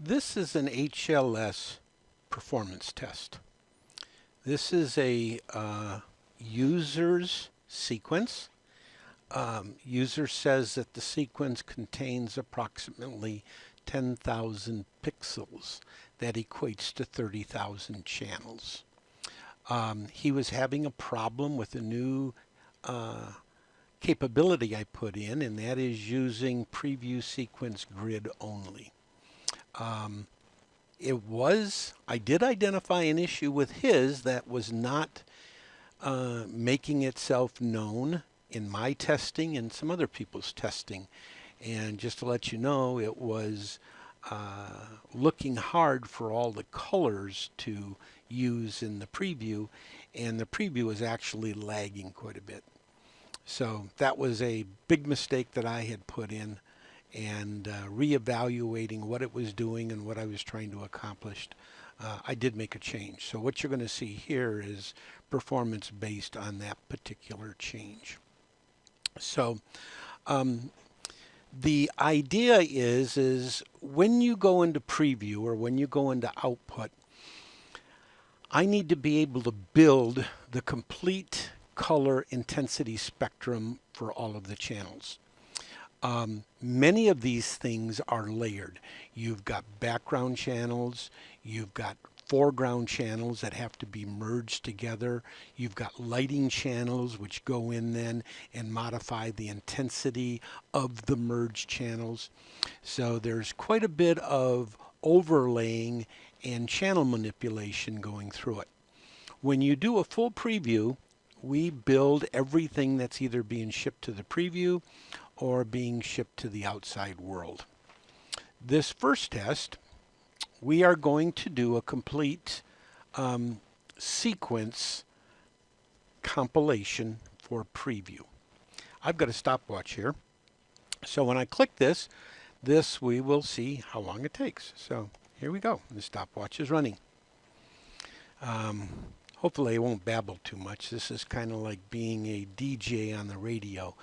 This is an HLS performance test. This is a user's sequence. User says that the sequence contains approximately 10,000 pixels. That equates to 30,000 channels. He was having a problem with a new capability I put in, and that is using preview sequence grid only. I did identify an issue with his that was not making itself known in my testing and some other people's testing. And just to let you know, it was looking hard for all the colors to use in the preview, and the preview is actually lagging quite a bit. So that was a big mistake that I had put in, and reevaluating what it was doing and what I was trying to accomplish, I did make a change. So what you're going to see here is performance based on that particular change. So the idea is when you go into preview or when you go into output, I need to be able to build the complete color intensity spectrum for all of the channels. Many of these things are layered. You've got background channels, you've got foreground channels that have to be merged together. You've got lighting channels which go in then and modify the intensity of the merged channels. So there's quite a bit of overlaying and channel manipulation going through it. When you do a full preview, we build everything that's either being shipped to the preview or being shipped to the outside world. This first test, we are going to do a complete sequence compilation for preview. I've got a stopwatch here. So when I click this, we will see how long it takes. So here we go. The stopwatch is running. Hopefully I won't babble too much. This is kind of like being a DJ on the radio.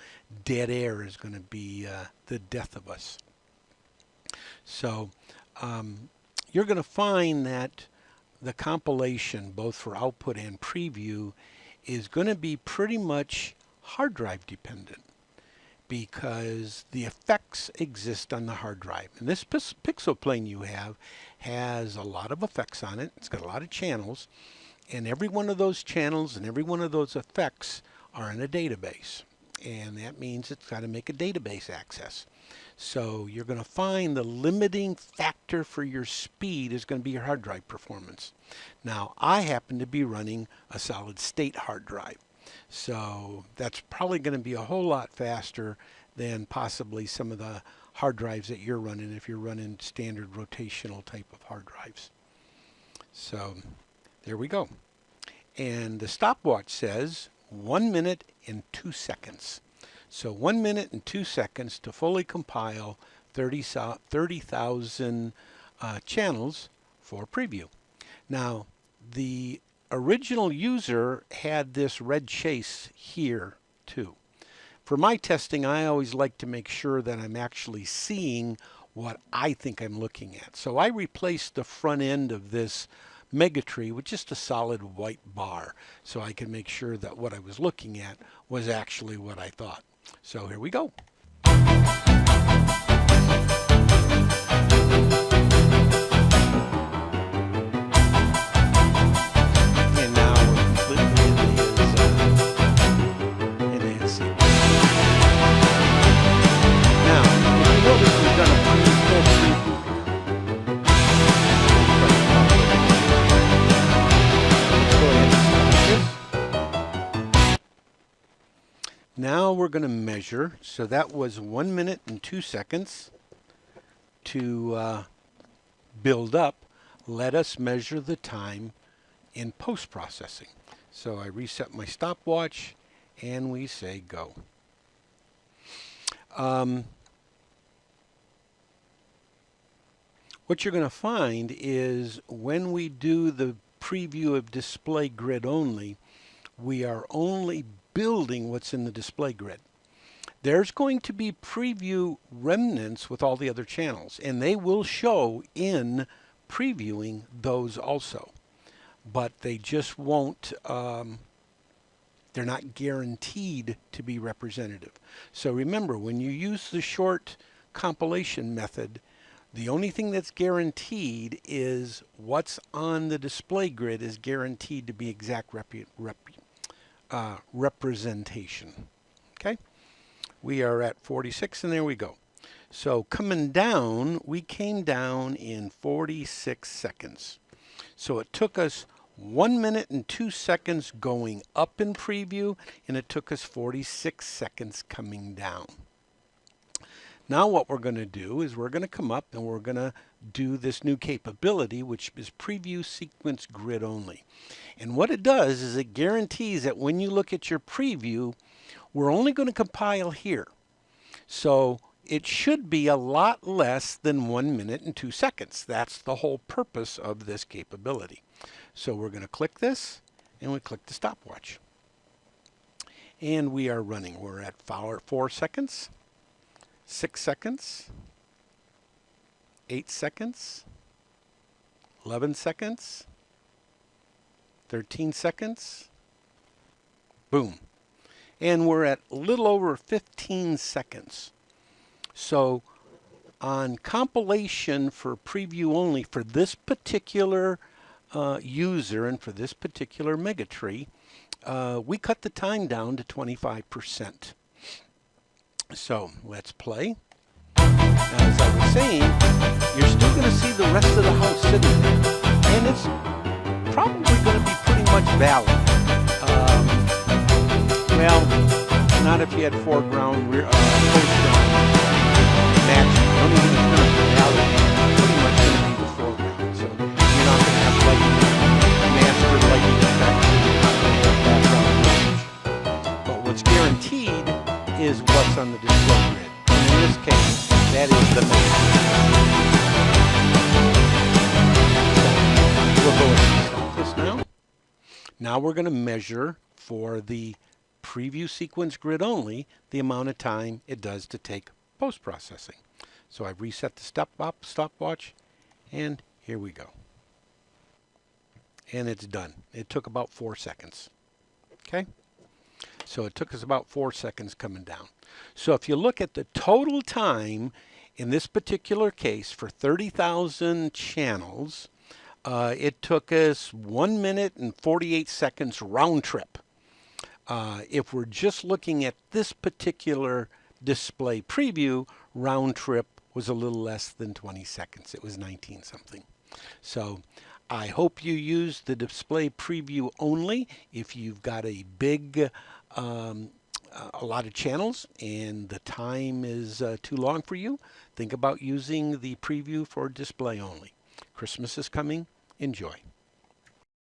Dead air is going to be the death of us. So you're going to find that the compilation, both for output and preview, is going to be pretty much hard drive dependent, because the effects exist on the hard drive. And this pixel plane you have has a lot of effects on it. It's got a lot of channels. And every one of those channels and every one of those effects are in a database. And that means it's got to make a database access. So you're going to find the limiting factor for your speed is going to be your hard drive performance. Now, I happen to be running a solid state hard drive. So that's probably going to be a whole lot faster than possibly some of the hard drives that you're running if you're running standard rotational type of hard drives. So there we go. And the stopwatch says 1 minute and 2 seconds. So 1 minute and 2 seconds to fully compile 30,000 channels for preview. Now, the original user had this red chase here too. For my testing, I always like to make sure that I'm actually seeing what I think I'm looking at. So I replaced the front end of this megatree with just a solid white bar, so I can make sure that what I was looking at was actually what I thought. So here we go. And now we're completely in his sequence. Now, if you notice, we've done a pretty full preview. Now we're going to measure. So that was 1 minute and 2 seconds to build up. Let us measure the time in post-processing. So I reset my stopwatch and we say go. What you're going to find is when we do the preview of display grid only, we are only building what's in the display grid. there's going to be preview remnants with all the other channels, and they will show in previewing those also. But they just won't, they're not guaranteed to be representative. So remember, when you use the short compilation method, the only thing that's guaranteed is what's on the display grid is guaranteed to be exact representation. Okay? We are at 46, and there we go. So coming down, we came down in 46 seconds. So it took us 1 minute and 2 seconds going up in preview, and it took us 46 seconds coming down. Now what we're going to do is we're going to come up and we're going to do this new capability, which is preview sequence grid only. And what it does is it guarantees that when you look at your preview, we're only going to compile here. So it should be a lot less than 1 minute and 2 seconds. That's the whole purpose of this capability. So we're going to click this, and we click the stopwatch. And we are running. We're at 4 seconds, 6 seconds, 8 seconds, 11 seconds, 13 seconds, boom. And we're at a little over 15 seconds. So on compilation for preview only for this particular user and for this particular megatree, we cut the time down to 25%. So let's play. Now, as I was saying, you're still going to see the rest of the house sitting there, and it's probably going to be pretty much valid. Well, not if you had foreground, post-ground match. The only thing that's going to be valid is pretty much going to be the foreground. So you're not going to have lighting, master lighting effects, you're not going to have background image. But what's guaranteed is what's on the display grid. And in this case, that is the measure. We'll go ahead and stop this now. Now we're going to measure for the preview sequence grid only the amount of time it does to take post-processing. So I've reset the stopwatch, and here we go. And it's done. It took about 4 seconds. Okay? So it took us about 4 seconds coming down. So if you look at the total time in this particular case for 30,000 channels, it took us 1 minute and 48 seconds round trip. If we're just looking at this particular display preview, round trip was a little less than 20 seconds. It was 19 something. So I hope you use the display preview only if you've got a big, a lot of channels and the time is too long for you. Think about using the preview for display only. Christmas is coming. Enjoy.